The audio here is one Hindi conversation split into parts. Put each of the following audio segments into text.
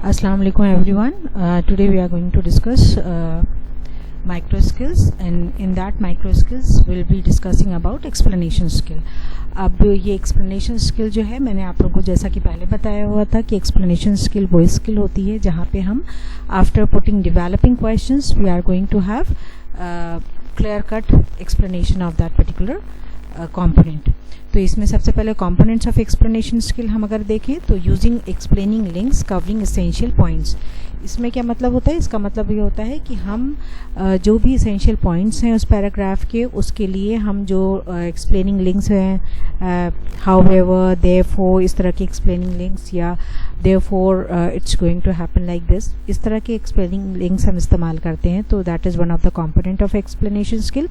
Assalamu alaikum everyone. Today we are going to discuss micro skills, and in that micro skills we'll be discussing about explanation skill. अब ये explanation skill जो है, मैंने आप लोगों को जैसा कि पहले बताया हुआ था कि explanation skill वो स्किल होती है जहाँ पे हम after putting developing questions we are going to have clear cut explanation of that particular component. तो इसमें सबसे पहले components of explanation skill हम अगर देखें तो using explaining links covering essential points. इसमें क्या मतलब होता है? इसका मतलब ये होता है कि हम जो भी essential points हैं उस पैराग्राफ के, उसके लिए हम जो explaining links हैं, however, therefore, इस तरह के explaining links या therefore it's going to happen like this, इस तरह के explaining links हम इस्तेमाल करते हैं. तो that is one of the component of explanation skill.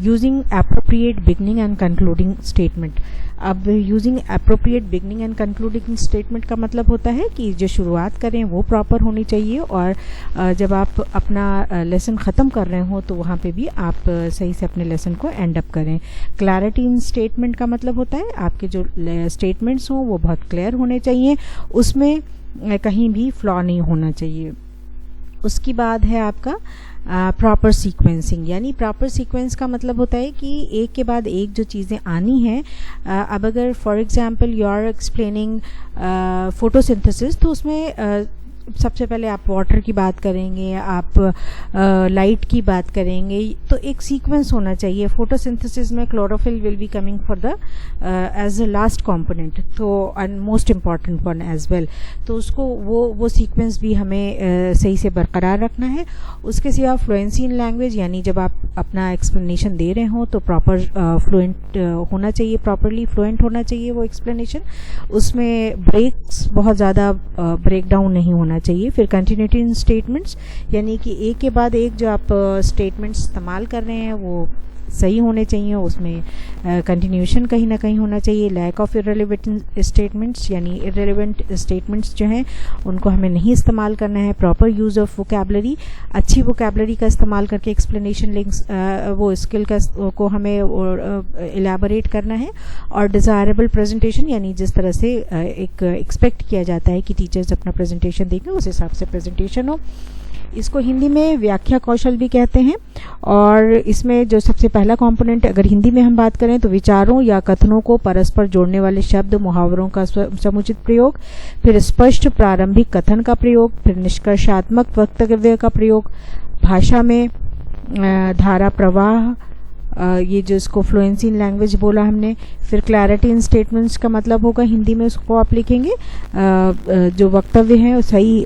Using appropriate beginning and concluding statement. अब using appropriate beginning and concluding statement का मतलब होता है कि जो शुरुआत करें वो प्रॉपर होनी चाहिए, और जब आप अपना लेसन ख़त्म कर रहे हो तो वहाँ पे भी आप सही से अपने लेसन को एंड अप करें. क्लैरिटी इन स्टेटमेंट का मतलब होता है आपके जो स्टेटमेंट्स हों वो बहुत क्लियर होने चाहिए, उसमें कहीं भी फ्लॉ नहीं होना चाहिए. उसके बाद है आपका प्रॉपर सीक्वेंसिंग. यानी प्रॉपर सीक्वेंस का मतलब होता है कि एक के बाद एक जो चीज़ें आनी हैं. अब अगर for example you are explaining photosynthesis, तो उसमें सबसे पहले आप वाटर की बात करेंगे, आप लाइट की बात करेंगे, तो एक सीक्वेंस होना चाहिए. फोटोसिंथेसिस में chlorophyll will be coming for the as a last component, तो and most important one as well. तो उसको वो सीक्वेंस भी हमें सही से बरकरार रखना है. उसके सिवा फ्लुएंसी इन लैंग्वेज, यानी जब आप अपना एक्सप्लेनेशन दे रहे हो तो प्रॉपर फ्लुएंट होना चाहिए, प्रॉपरली फ्लुएंट होना चाहिए वो एक्सप्लेनेशन. उसमें ब्रेक्स बहुत ज़्यादा ब्रेक डाउन नहीं होना चाहिए. फिर कंटिन्यूटी इन स्टेटमेंट्स, यानी कि एक के बाद एक जो आप स्टेटमेंट्स इस्तेमाल कर रहे हैं वो सही होने चाहिए, उसमें कंटिन्यूशन कहीं ना कहीं होना चाहिए. लैक ऑफ इररिलेवेंट स्टेटमेंट्स, यानी इररिलेवेंट स्टेटमेंट्स जो हैं उनको हमें नहीं इस्तेमाल करना है. प्रॉपर यूज़ ऑफ वोकैबलरी, अच्छी वोकैबलरी का इस्तेमाल करके एक्सप्लेनेशन लिंक्स वो स्किल को हमें एलाबोरेट करना है. और डिज़ायरेबल प्रेजेंटेशन, यानी जिस तरह से एक एक्सपेक्ट किया जाता है कि टीचर्स अपना प्रेजेंटेशन देंगे उस हिसाब से प्रेजेंटेशन हो. इसको हिंदी में व्याख्या कौशल भी कहते हैं. और इसमें जो सबसे पहला कंपोनेंट अगर हिंदी में हम बात करें तो विचारों या कथनों को परस्पर जोड़ने वाले शब्द मुहावरों का समुचित प्रयोग, फिर स्पष्ट प्रारंभिक कथन का प्रयोग, फिर निष्कर्षात्मक वक्तव्य का प्रयोग, भाषा में धारा प्रवाह, ये जो इसको फ्लुएंसी इन लैंग्वेज बोला हमने. फिर क्लैरिटी इन स्टेटमेंट्स का मतलब होगा हिंदी में उसको आप लिखेंगे जो वक्तव्य है सही,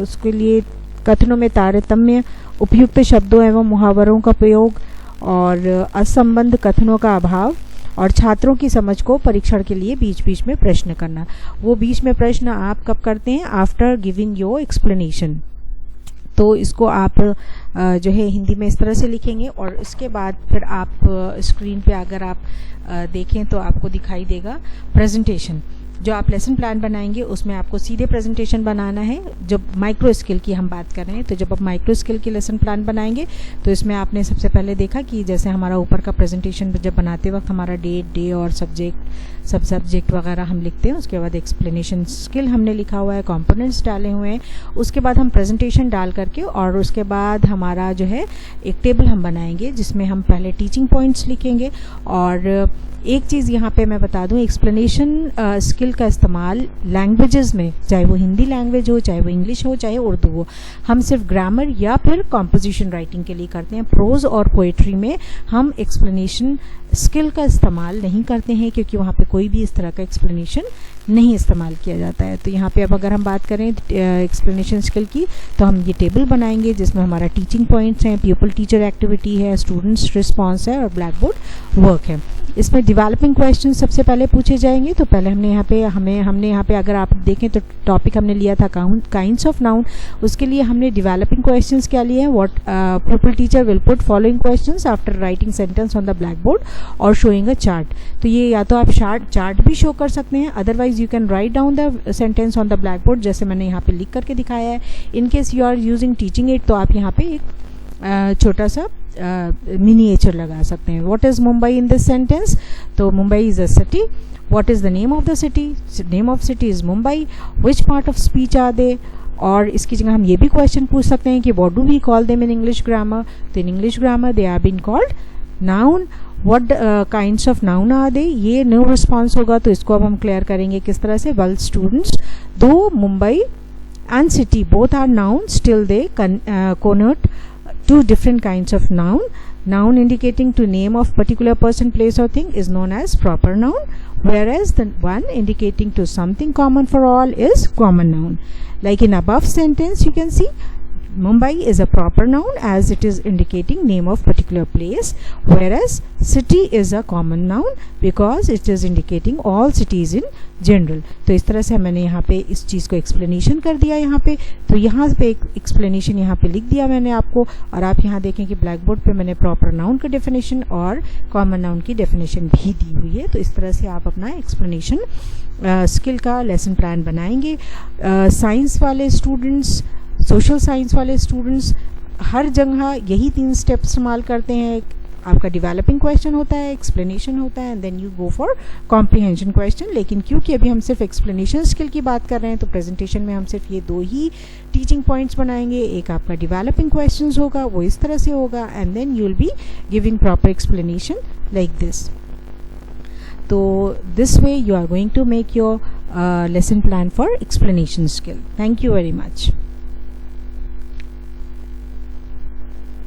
उसके लिए कथनों में तारतम्य, उपयुक्त शब्दों एवं मुहावरों का प्रयोग, और असंबद्ध कथनों का अभाव, और छात्रों की समझ को परीक्षण के लिए बीच बीच में प्रश्न करना. वो बीच में प्रश्न आप कब करते हैं? After giving your explanation. तो इसको आप जो है हिंदी में इस तरह से लिखेंगे. और इसके बाद फिर आप स्क्रीन पे अगर आप देखें तो आपको दिखाई देगा प्रेजेंटेशन. जो आप लेसन प्लान बनाएंगे उसमें आपको सीधे प्रेजेंटेशन बनाना है. जब माइक्रो स्किल की हम बात कर रहे हैं तो जब आप माइक्रो स्किल की लेसन प्लान बनाएंगे तो इसमें आपने सबसे पहले देखा कि जैसे हमारा ऊपर का प्रेजेंटेशन जब बनाते वक्त हमारा डेट, डे और सब सब्जेक्ट वगैरह हम लिखते हैं. उसके बाद एक्सप्लेनेशन स्किल हमने लिखा हुआ है, कंपोनेंट्स डाले हुए हैं. उसके बाद हम प्रेजेंटेशन डाल करके और उसके बाद हमारा जो है एक टेबल हम बनाएंगे जिसमें हम पहले टीचिंग पॉइंट्स लिखेंगे. और एक चीज़ यहाँ पे मैं बता दूँ, एक्सप्लेनेशन स्किल का इस्तेमाल लैंग्वेजेस में, चाहे वो हिंदी लैंग्वेज हो, चाहे वो इंग्लिश हो, चाहे उर्दू हो, हम सिर्फ ग्रामर या फिर कॉम्पोजिशन राइटिंग के लिए करते हैं. प्रोज और पोएट्री में हम एक्सप्लेनेशन स्किल का इस्तेमाल नहीं करते हैं क्योंकि वहाँ पे कोई भी इस तरह का एक्सप्लेनेशन नहीं इस्तेमाल किया जाता है. तो यहाँ पे अब अगर हम बात करें एक्सप्लेनेशन स्किल की तो हम ये टेबल बनाएंगे जिसमें हमारा टीचिंग पॉइंट्स हैं, पीपल टीचर एक्टिविटी है, स्टूडेंट्स रिस्पॉन्स है और ब्लैक बोर्ड वर्क है. इसमें डेवलपिंग क्वेश्चन सबसे पहले पूछे जाएंगे. तो पहले हमने यहाँ पे अगर आप देखें तो टॉपिक हमने लिया था काइंड्स ऑफ नाउन. उसके लिए हमने डेवलपिंग क्वेश्चंस क्या लिए हैं? What people teacher will put following questions after writing sentence on the black board और शोइंग अ चार्ट. तो ये या तो आप चार्ट भी शो कर सकते हैं, otherwise you can write down the sentence on the blackboard जैसे मैंने यहाँ पे लिख करके दिखाया है. In case you are using teaching aid तो आप यहाँ पे एक छोटा सा मिनिएचर लगा सकते हैं. What is Mumbai in this sentence? तो Mumbai is a city. What is the name of the city? Name of city is Mumbai. Which part of speech are they? और इसकी जगह हम ये भी क्वेश्चन पूछ सकते हैं कि what do we call them in English grammar? तो in English grammar they are been called noun. What kinds of noun are they? ये नो रिस्पॉन्स होगा, तो इसको अब हम क्लियर करेंगे किस तरह से. वेल स्टूडेंट्स, दो Mumbai and city both are nouns, still they connote two different kinds of noun. Noun indicating to name of particular person, place or thing is known as proper noun, whereas the one indicating to something common for all is common noun. Like in above sentence you can see Mumbai is a proper noun as it is indicating name of particular place, whereas city is a common noun because it is indicating all cities in general. तो इस तरह से मैंने यहाँ पे इस चीज़ को एक्सप्लेनेशन कर दिया यहाँ पे. तो यहाँ पे एक एक्सप्लेनेशन यहाँ पे लिख दिया मैंने आपको, और आप यहाँ देखें कि ब्लैक बोर्ड पे मैंने प्रॉपर नाउन का डेफिनेशन और कॉमन नाउन की डेफिनेशन भी दी हुई है. तो इस तरह से आप अपना एक्सप्लेनेशन स्किल का लेसन प्लान बनाएंगे. साइंस वाले स्टूडेंट्स, सोशल साइंस वाले स्टूडेंट्स हर जगह यही 3 स्टेप इस्तेमाल करते हैं. आपका डेवलपिंग क्वेश्चन होता है, एक्सप्लेनेशन होता है, and then you go for comprehension question. लेकिन क्योंकि अभी हम सिर्फ एक्सप्लेनेशन स्किल की बात कर रहे हैं, तो प्रेजेंटेशन में हम सिर्फ ये 2 ही टीचिंग पॉइंट्स बनाएंगे. एक आपका डेवलपिंग क्वेश्चन होगा, वो इस तरह से होगा, and then you will be giving proper explanation like this. तो this way you are going to make your lesson plan for explanation skill. Thank you very much.